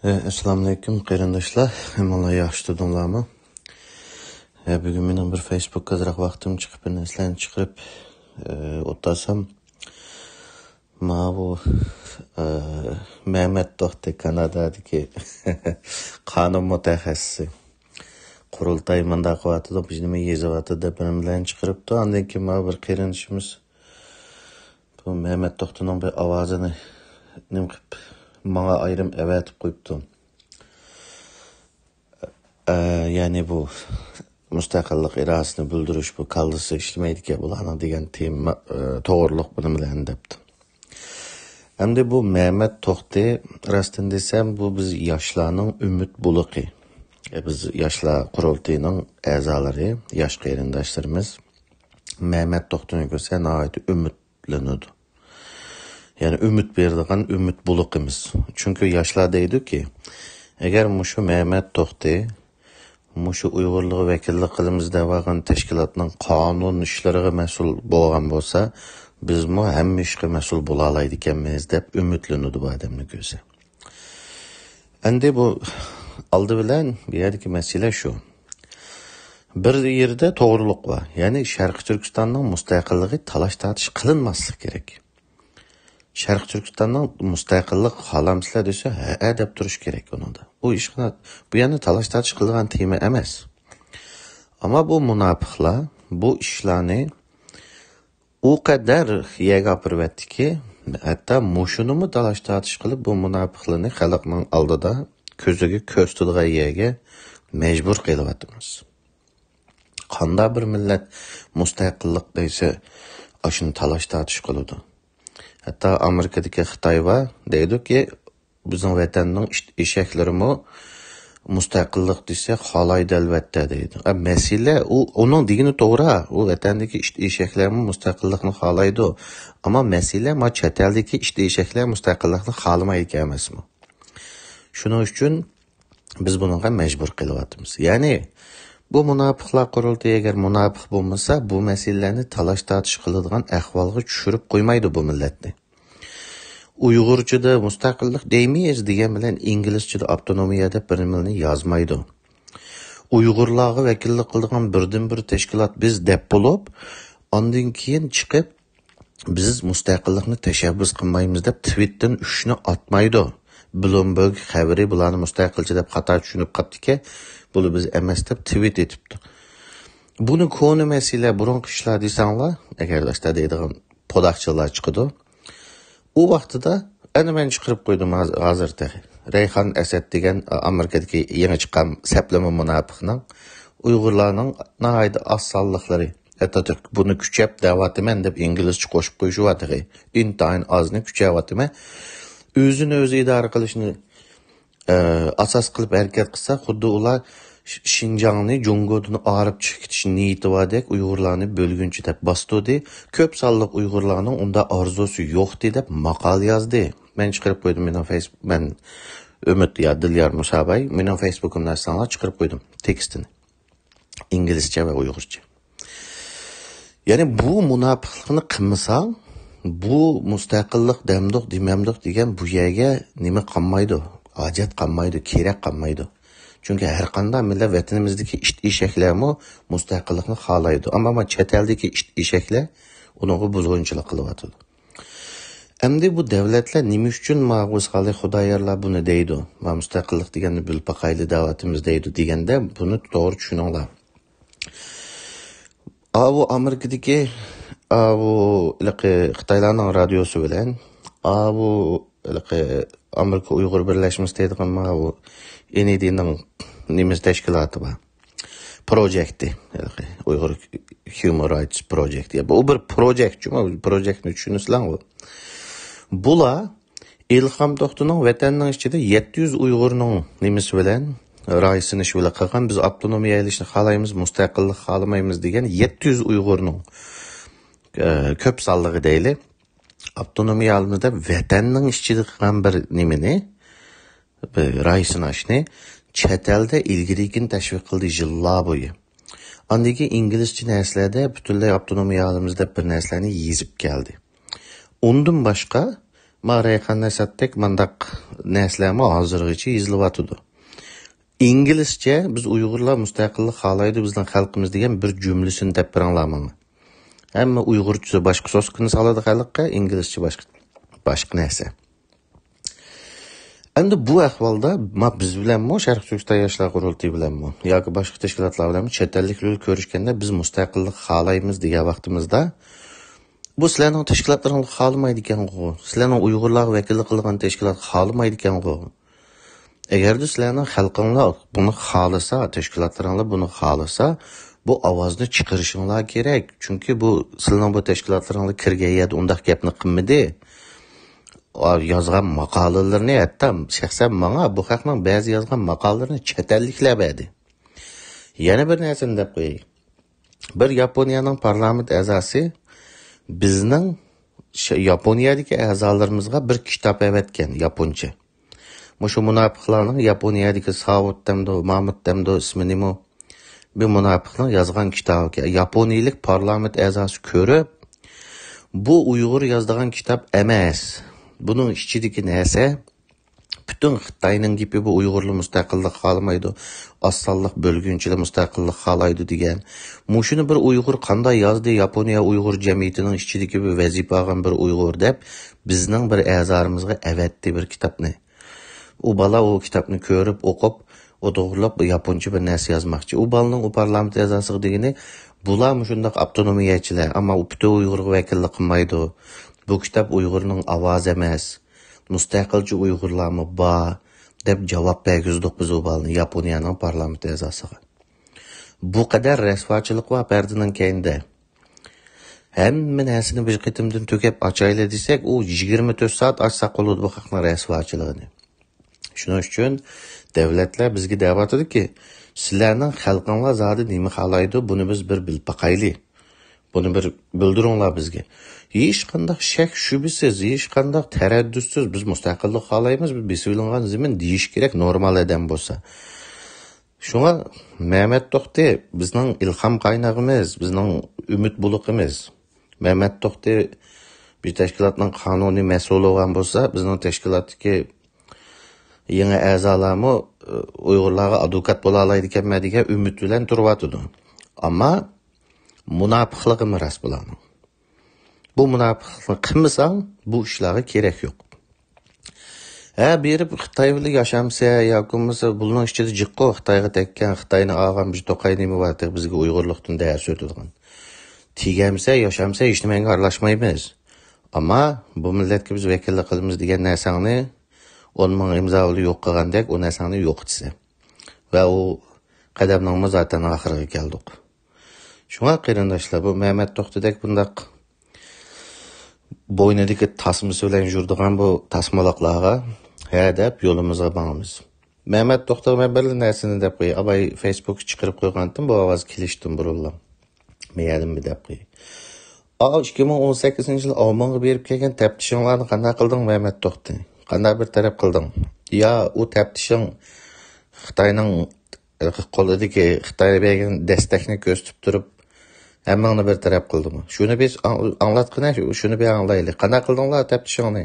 Assalamu alaikum qarindoshlar. Hammalar yaxshi tudinglarmi? Bugun mening bir Facebook ozroq vaqtim chiqib, bir narsalarni chiqarib o'tirsam, bu Mehmet To'xti Kanadadagi qonun mutaxassisi qurultay mundaq qilyapti, biz nima yezyapti deb bilan chiqaribdi. Undan keyin bir qarindoshimiz bu Mehmet To'xtining bir ovozini nim qilib bana ayrım evetip koyuptu. Yani bu müstakillik iradesini bildiriş, bu kaldısı işlemeydi ki bulanı degen tema doğruluk bunu bilen depti. Hem de bu Mehmet To'xti rastın desem bu biz yaşlarının ümit buluqi. Biz yaşlar kurultayının azaları, yaş qarindoshlarimiz Mehmet To'xtini görse nəhayət ümitlenirdi. Yani ümit verdiğin ümit buluqimiz. Çünkü yaşlar deydi ki, eğer muşu Mehmet To'xti, muşu Uygurluğu vekillik kılımızda varğan teşkilatının kanun işleriga mesul bolğan bolsa, biz mu hem işe mesul bolalaydı ekanmiz dep ümitlenirdi bu adamni göze. Endi bu aldı bilen bir yerdeki mesele şu. Bir yerde doğruluk var. Yani Şarkı Türkistan'ın müstakilliği talaş tartış kılınması gerek. Şarkı Türkistan'ın müstakillik halamsızlar dese deb duruş gerek onun da. Bu yani talaş tartış kılgan tema emas. Ama bu münafıklar bu işlerini o kadar yegapırvetti ki hatta muşunu mu talaş tartış kılıp bu münafıklığını halkın aldıda közüge köz tutulğan yege mecbur kılıvatımız. Qanda bir millet müstakillik deyse aşın talaş tartış kılıdı. Hatta Amerika'daki Xitay var deydi ki bizim vatanның eşeklerimi müstakillik dese halaydı elbette deydi. Mesele onun digini doğru. O vatandaki eşeklerimi müstakillikni halaydı. Ama mesele ma çeteldeki eşekler müstakillikni halamaydı emasmi. Şunun için biz bununla mecbur kılıvatımız. Yani bu münafıklar kurultayı eğer münafık bulmasa bu meselelerini talaş tartış kılıdığın ahvalga düşürüp koymaydı bu milletni. Uygurcada müstakillik deymeyiz diyen bilen İngilizcede avtonomiyada birimini yazmaydı. Uygurlarga vekillik kıldığın birden bir teşkilat biz dep bulup ondan keyin çıkıp biz müstakillikni teşebbüs kılmayımız dep tweet'ten üçünü atmaydı. Bloomberg haberi bularni müstakilci dep xato tushunib qaptiki, bunu biz emas deb tweet etibdi. Buni konu mesele burunqi ishlar desanglar, agar işte deydigan podaqchilar chiqdi. O vaqtida ana men chiqarib qo'ydim hozirda. Rayhan Asad degan Amerikadagi yangi chiqqan saplama munofiqning Uyg'urlarning nahayda assalliqlari Atatürk bunu kuchab da'vatiman deb inglizcha qo'shib qo'yishyapti. Intayin ozni kuchavyaptimi? Özünü özü idare qilishni asas qilib harakat qilsa, xuddi ular Şinjanni Jungodan arib chiqitish niyati bordek Uyg'urlarni bo'lguncha deb bostdi. Ko'p sonli Uyg'urlarning unda orzusi yo'q deb maqol yozdi. Men chiqarib qo'ydim mening Facebook, men Umid ya Dilyar Musabay mening Facebook'imdan sanlar chiqarib qo'ydim tekstini. İngilizce ve Uyg'urcha. Yani bu munofiqlikni qilmasa bu müstakillik demdik dememdik degen bu yerga nima qolmaydi, hojat qolmaydi, kerak qolmaydi. Çünkü her qanday millat vatanimizdagi eshaklarmi müstakillikni xohlaydi, ammo chet eldagi eshaklar uni buzg'unchilik qilyapti. Endi bu davlatlar nima uchun ma'g'uz xalq xudoyorlar buni deydi? Va müstakillik deganni bilpaqayli davlatimiz deydi deganda buni to'g'ri tushuninglar. Bu Amerikadagi bu Xitoylarning radiosi bilan bu Amerika Uyg'ur birlashmasi deydigan bu NED'ning nimiz tashkiloti bor. Projekti, Uyg'ur Human Rights Project. Bu bir projekt, bu projektni tushunasizlar. Bular Ilham To'xtining vatanning ichida 700 Uyg'urning nimasi bilan raisini shu bilan qilgan biz avtonomiya elishni xohlaymiz, mustaqillik xohlamaymiz degan 700 Uyg'urning ko'p sonligi deyli. Avtonomiya alanida vatanning ichida qilgan bir nimani raisini ashni chet elda ilgirigini tashviq qildi yillar bo'yi. Andagi inglizcha narsalarda butunlay avtonomiya alanimizda bir narsalarni yezib keldi. Undan boshqa Ma Rayhan Nesattek mandaq nəsləmə hazırgıcı yazılıvatıdı. İngilizce biz Uygurlar müstəqillik xalaydı bizden xalqımız degen bir cümlesini dep biranlamını. Ama Uygurçası başqa soskunu saladı xalqqa, İngilizce başqa nəsə. Endi bu ahvalda biz bilenmi, Şərq Türkistan Yaşlar Qurultayı bilenmi, yoki başqa təşkilatlar bilenmi, chet elliklar görüşkəndə biz müstəqillik xalaymiz degan vaqtimizda bu sizlarning təşkilatlaringiz xalamaydı ekan-ku. Sizlarning Uygurlar vəkillik qilgan təşkilat xalamaydı ekan-ku. Eğer sizlarning xalqinglar bunu xalasa, təşkilatlaringiz bunu xalasa, bu ovozni chiqarishinglar kerak. Chunki bu sizlarning bu təşkilatlaringiz kirgan yerda undaq gapni qilmadi. Yazgan maqolalarni hatta shaxsan menga bu haqning ba'zi yazgan maqolalarini chet elliklar berdi. Yana bir narsani deb qo'yay. Bir Yaponiyaning parlament a'zosi bizning Yaponiyadagi a'zolarimizga bir kitob avatgan yaponcha. Mushu munofiqlarning Yaponiyadagi Savut demdo, Mahmud demdo ismi nima? Bir munofiqning yozgan kitobi. Yaponiyalik parlament a'zosi ko'rib, bu Uyg'ur yozgan kitob emas. Bunun ichidagi narsa bütün Xitoyning gipi bu Uyg'urlar mustaqillik xolamaydi, osonlik bo'lgunchilar mustaqillik xolaydi degan. Mushuni bir Uyg'ur qanday yozdi Yaponiya Uyg'ur jamiyatining ichidagi bir vazifa olgan bir Uyg'ur deb bizning bir a'zorimizga avatdi bir kitobni. U bala o kitobni ko'rib, o'qib, o'to'g'irlab yaponcha bir narsa yozmoqchi. U balaning u parlament a'zosi degani bular shundoq avtonomiyachilar, ammo u bütün Uyg'urga vakillik qilmaydi. Bu kitap Uygur'un ovozi emas. Mustaqilchi Uygurlarmi bor deb javob bergizdik biz u balni Yaponiyaning parlament a'zosiga. Bu qadar rasvochilik va perdining keyinda. Hamma narsani bir qitimdan to'kib ochayli desak, u 24 soat ochsa qoladi bu haqning rasvochiligini. Shuning uchun davlatlar bizga da'vat etdiki, sizlarning xalqinglar zodi nima xohlaydi, buni biz bir bilib baqayli. Bunu bir bildiringlar bizga. Hech qanday shak shubisiz, hech qanday taraddussiz biz mustaqillik xohlaymiz, biz besilingan zamin deyish kerak normal odam bo'lsa. Shunga Mehmet To'xti bizning ilhom qaynog'imiz, bizning umid buluqimiz. Mehmet To'xti bir tashkilotning qonuniy mas'uli bo'lgan bo'lsa, bizning tashkilotdagi yangi a'zolarmi Uyg'urlarga advokat bo'la oladi ekanman degan umid bilan turyotdi. Ammo munofiqligimi ras bo'ladi. Bu munofiqlikni qilmasang, bu ishlarga kerak yo'q. Berib Xitoy bilan yashamsa yoki bo'lmasa buning ichida jiqqo Xitoyga tekkan, Xitoyni olgan biz To'qay nima bor bizga Uyg'urlikdan dars o'tadigan. Tigamsa, yashamsa hech nimaga aralashmaymiz. Ammo bu millatga biz vakillik qilamiz degan narsani 10 ming imzoli yo'q qilgandek, u narsani yo'qitsa. Va u qadamning zaten oxiriga keldik. Şuna qarindoshlar, bu Mehmet To'xtidek bundaq bo'ynidagi tasmasi bilan yurdigan bu tasmaloqlarga deb yo'limizga boramiz. Mehmet To'xti men bir narsani deb qo'y, abay Facebook chiqarib qo'ygandim, bu ovoz kelishdim burunlar. Meyadim deb qo'y. 2018-yil Almanga berib kelgan taftishinglarni qanday qilding Mehmet To'xti? Qanday bir taraf qilding? Ya u taftishing Xitoyning qo'lidagi Xitoyga bergan destekni ko'rsatib turib hammani bir taraf qildimi? Shuni biz anglatqina, shuni bir anglaylik. Qanday qildinglar taftishingni?